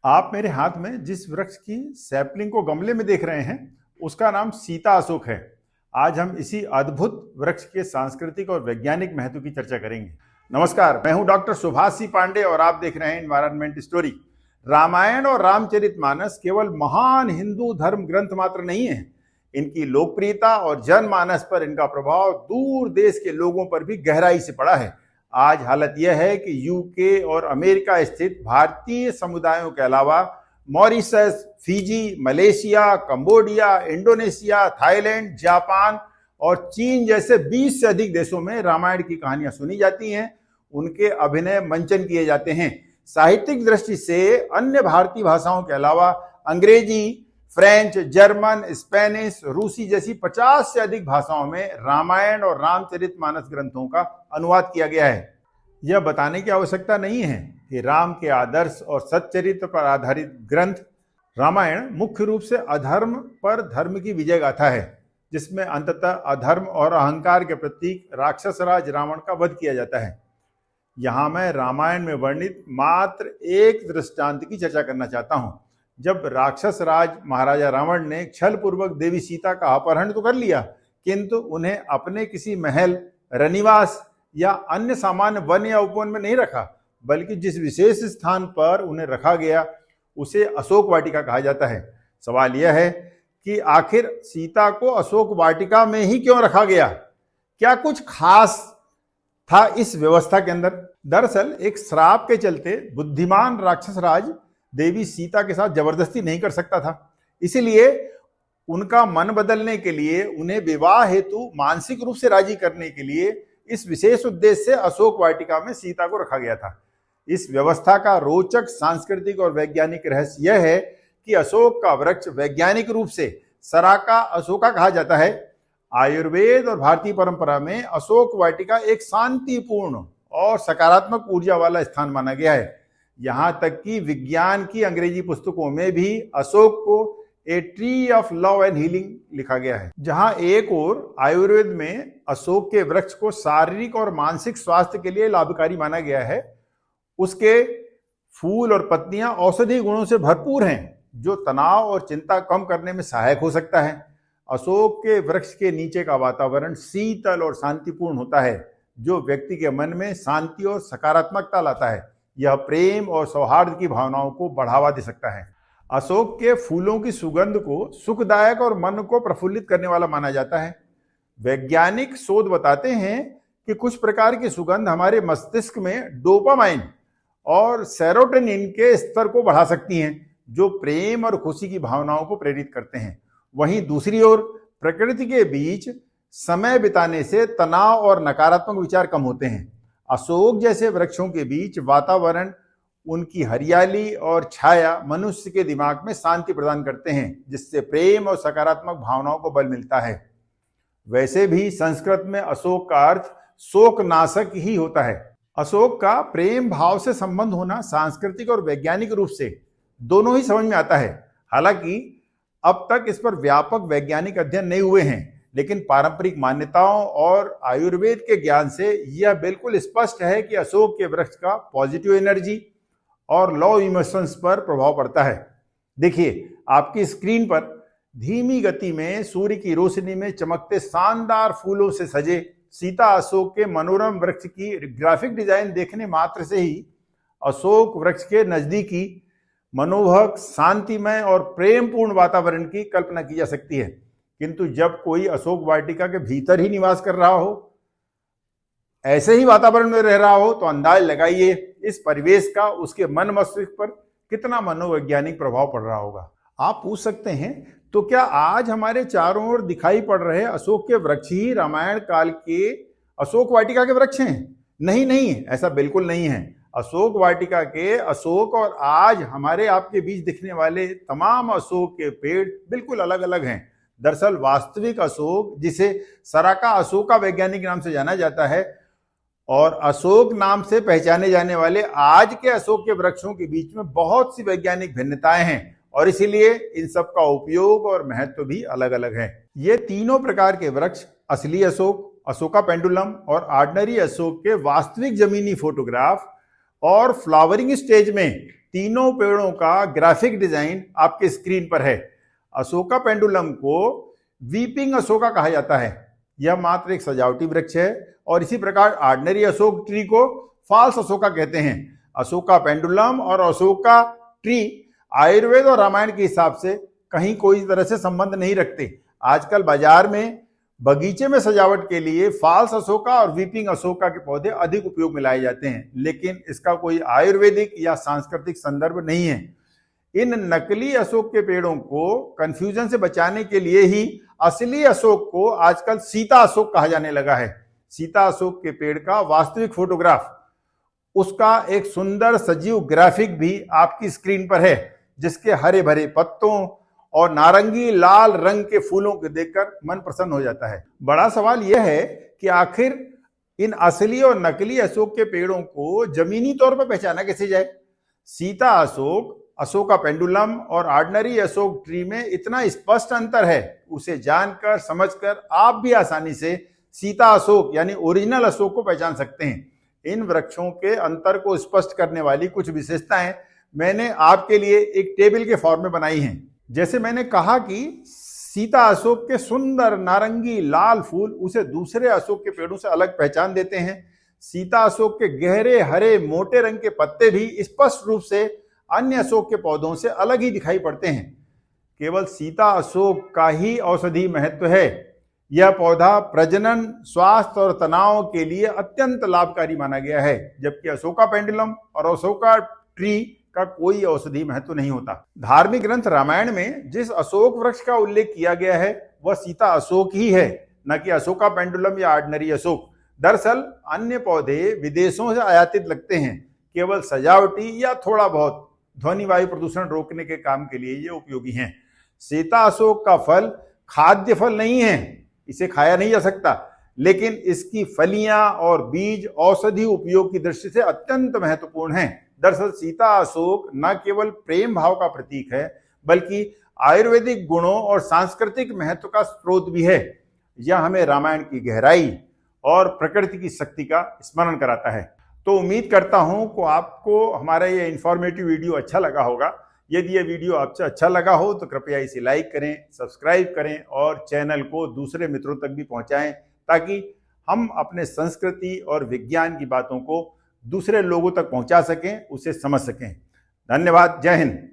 आप मेरे हाथ में जिस वृक्ष की सैपलिंग को गमले में देख रहे हैं उसका नाम सीता अशोक है। आज हम इसी अद्भुत वृक्ष के सांस्कृतिक और वैज्ञानिक महत्व की चर्चा करेंगे। नमस्कार, मैं हूं डॉक्टर सुभाष सी पांडे और आप देख रहे हैं एनवायरनमेंट स्टोरी। रामायण और रामचरितमानस केवल महान हिंदू धर्म ग्रंथ मात्र नहीं है, इनकी लोकप्रियता और जनमानस पर इनका प्रभाव दूर देश के लोगों पर भी गहराई से पड़ा है। आज हालत यह है कि यूके और अमेरिका स्थित भारतीय समुदायों के अलावा Mauritius, Fiji, Malaysia, Cambodia, Indonesia, Thailand, Japan और चीन जैसे 20 से अधिक देशों में रामायण की कहानियां सुनी जाती हैं, उनके अभिनय मंचन किए जाते हैं। साहित्यिक दृष्टि से अन्य भारतीय भाषाओं के अलावा अंग्रेजी, फ्रेंच, जर्मन, स्पेनिश, रूसी जैसी 50 से अधिक भाषाओं में रामायण और रामचरितमानस ग्रंथों का अनुवाद किया गया है। यह बताने की आवश्यकता नहीं है कि राम के आदर्श और सच्चरित्र पर आधारित ग्रंथ रामायण मुख्य रूप से अधर्म पर धर्म की विजय गाथा है, जिसमें अंततः अधर्म और अहंकार के प्रतीक राक्षस राज रावण का वध किया जाता है। यहां मैं रामायण में वर्णित मात्र एक दृष्टांत की चर्चा करना चाहता हूं। जब राक्षस राज महाराजा रावण ने छल पूर्वक देवी सीता का अपहरण तो कर लिया, किंतु उन्हें अपने किसी महल, रनिवास या अन्य सामान्य वन या उपवन में नहीं रखा, बल्कि जिस विशेष स्थान पर उन्हें रखा गया उसे अशोक वाटिका कहा जाता है। सवाल यह है कि आखिर सीता को अशोक वाटिका में ही क्यों रखा गया? क्या कुछ खास था इस व्यवस्था के अंदर? दरअसल एक श्राप के चलते बुद्धिमान राक्षस राज देवी सीता के साथ जबरदस्ती नहीं कर सकता था, इसीलिए उनका मन बदलने के लिए, उन्हें विवाह हेतु मानसिक रूप से राजी करने के लिए इस विशेष उद्देश्य से अशोक वाटिका में सीता को रखा गया था। इस व्यवस्था का रोचक सांस्कृतिक और वैज्ञानिक रहस्य यह है कि अशोक का वृक्ष वैज्ञानिक रूप से सराका अशोका कहा जाता है। आयुर्वेद और भारतीय परंपरा में अशोक वाटिका एक शांतिपूर्ण और सकारात्मक ऊर्जा वाला स्थान माना गया है। यहां तक कि विज्ञान की अंग्रेजी पुस्तकों में भी अशोक को a tree of love and healing लिखा गया है। जहां एक ओर आयुर्वेद में अशोक के वृक्ष को शारीरिक और मानसिक स्वास्थ्य के लिए लाभकारी माना गया है, उसके फूल और पत्तियां औषधीय गुणों से भरपूर हैं, जो तनाव और चिंता कम करने में सहायक हो सकता है। अशोक के वृक्ष के नीचे का वातावरण शीतल और शांतिपूर्ण होता है, जो व्यक्ति के मन में शांति और सकारात्मकता लाता है। यह प्रेम और सौहार्द की भावनाओं को बढ़ावा दे सकता है। अशोक के फूलों की सुगंध को सुखदायक और मन को प्रफुल्लित करने वाला माना जाता है। वैज्ञानिक शोध बताते हैं कि कुछ प्रकार की सुगंध हमारे मस्तिष्क में डोपामाइन और सेरोटोनिन के स्तर को बढ़ा सकती हैं, जो प्रेम और खुशी की भावनाओं को प्रेरित करते हैं। वहीं दूसरी ओर प्रकृति के बीच समय बिताने से तनाव और नकारात्मक विचार कम होते हैं। अशोक जैसे वृक्षों के बीच वातावरण, उनकी हरियाली और छाया मनुष्य के दिमाग में शांति प्रदान करते हैं, जिससे प्रेम और सकारात्मक भावनाओं को बल मिलता है। वैसे भी संस्कृत में अशोक का अर्थ शोकनाशक ही होता है। अशोक का प्रेम भाव से संबंध होना सांस्कृतिक और वैज्ञानिक रूप से दोनों ही समझ में आता है। हालांकि अब तक इस पर व्यापक वैज्ञानिक अध्ययन नहीं हुए हैं, लेकिन पारंपरिक मान्यताओं और आयुर्वेद के ज्ञान से यह बिल्कुल स्पष्ट है कि अशोक के वृक्ष का पॉजिटिव एनर्जी और लो इमोशंस पर प्रभाव पड़ता है। देखिए, आपकी स्क्रीन पर धीमी गति में सूर्य की रोशनी में चमकते शानदार फूलों से सजे सीता अशोक के मनोरम वृक्ष की ग्राफिक डिजाइन देखने मात्र से ही अशोक वृक्ष के नजदीकी मनोहक, शांतिमय और प्रेमपूर्ण वातावरण की कल्पना की जा सकती है। किंतु जब कोई अशोक वाटिका के भीतर ही निवास कर रहा हो, ऐसे ही वातावरण में रह रहा हो, तो अंदाज लगाइए इस परिवेश का उसके मन मस्तिष्क पर कितना मनोवैज्ञानिक प्रभाव पड़ रहा होगा। आप पूछ सकते हैं, तो क्या आज हमारे चारों ओर दिखाई पड़ रहे अशोक के वृक्ष ही रामायण काल के अशोक वाटिका के वृक्ष हैं? नहीं, ऐसा बिल्कुल नहीं है। अशोक वाटिका के अशोक और आज हमारे आपके बीच दिखने वाले तमाम अशोक के पेड़ बिल्कुल अलग अलग हैं। दरअसल वास्तविक अशोक, जिसे सराका अशोका वैज्ञानिक नाम से जाना जाता है, और अशोक नाम से पहचाने जाने वाले आज के अशोक के वृक्षों के बीच में बहुत सी वैज्ञानिक भिन्नताएं हैं, और इसीलिए इन सब का उपयोग और महत्व भी अलग अलग है। ये तीनों प्रकार के वृक्ष, असली अशोक, अशोका पेंडुलम और ऑर्डिनरी अशोक के वास्तविक जमीनी फोटोग्राफ और फ्लावरिंग स्टेज में तीनों पेड़ों का ग्राफिक डिजाइन आपके स्क्रीन पर है। अशोका पेंडुलम को वीपिंग अशोका कहा जाता है। यह मात्र एक सजावटी वृक्ष है और इसी प्रकार ऑर्डिनरी अशोक ट्री को फॉल्स अशोका कहते हैं। अशोका पेंडुलम और अशोका ट्री आयुर्वेद और रामायण के हिसाब से कहीं कोई तरह से संबंध नहीं रखते। आजकल बाजार में बगीचे में सजावट के लिए फॉल्स अशोका और वीपिंग अशोका के पौधे अधिक उपयोग में लाए जाते हैं, लेकिन इसका कोई आयुर्वेदिक या सांस्कृतिक संदर्भ नहीं है। इन नकली अशोक के पेड़ों को कंफ्यूजन से बचाने के लिए ही असली अशोक को आजकल सीता अशोक कहा जाने लगा है। सीता अशोक के पेड़ का वास्तविक फोटोग्राफ, उसका एक सुंदर सजीव ग्राफिक भी आपकी स्क्रीन पर है, जिसके हरे भरे पत्तों और नारंगी लाल रंग के फूलों को देखकर मन प्रसन्न हो जाता है। बड़ा सवाल यह है कि आखिर इन असली और नकली अशोक के पेड़ों को जमीनी तौर पर पहचाना कैसे जाए। सीता अशोक, अशोका पेंडुलम और ऑर्डिनरी अशोक ट्री में इतना स्पष्ट अंतर है, उसे जानकर समझकर आप भी आसानी से सीता अशोक यानी ओरिजिनल अशोक को पहचान सकते हैं। इन वृक्षों के अंतर को स्पष्ट करने वाली कुछ विशेषताएं मैंने आपके लिए एक टेबल के फॉर्म में बनाई हैं। जैसे मैंने कहा कि सीता अशोक के सुंदर नारंगी लाल फूल उसे दूसरे अशोक के पेड़ों से अलग पहचान देते हैं। सीता अशोक के गहरे हरे मोटे रंग के पत्ते भी स्पष्ट रूप से अन्य अशोक के पौधों से अलग ही दिखाई पड़ते हैं। केवल सीता अशोक का ही औषधि महत्व है। यह पौधा प्रजनन, स्वास्थ्य और तनाव के लिए अत्यंत लाभकारी माना गया है, जबकि अशोका पेंडुलम और अशोका ट्री का कोई औषधि महत्व नहीं होता। धार्मिक ग्रंथ रामायण में जिस अशोक वृक्ष का उल्लेख किया गया है वह सीता अशोक ही है, न कि अशोका पेंडुलम या ऑर्डिनरी अशोक। दरअसल अन्य पौधे विदेशों से आयातित लगते हैं, केवल सजावटी या थोड़ा बहुत ध्वनि वायु प्रदूषण रोकने के काम के लिए ये उपयोगी हैं। सीता अशोक का फल खाद्य फल नहीं है, इसे खाया नहीं जा सकता, लेकिन इसकी फलियां और बीज औषधि उपयोग की दृष्टि से अत्यंत महत्वपूर्ण हैं। दरअसल सीता अशोक न केवल प्रेम भाव का प्रतीक है, बल्कि आयुर्वेदिक गुणों और सांस्कृतिक महत्व का स्रोत भी है। यह हमें रामायण की गहराई और प्रकृति की शक्ति का स्मरण कराता है। तो उम्मीद करता हूं कि आपको हमारा ये इंफॉर्मेटिव वीडियो अच्छा लगा होगा। यदि ये वीडियो आपसे अच्छा लगा हो तो कृपया इसे लाइक करें, सब्सक्राइब करें और चैनल को दूसरे मित्रों तक भी पहुंचाएं, ताकि हम अपने संस्कृति और विज्ञान की बातों को दूसरे लोगों तक पहुंचा सकें, उसे समझ सकें। धन्यवाद। जय हिंद।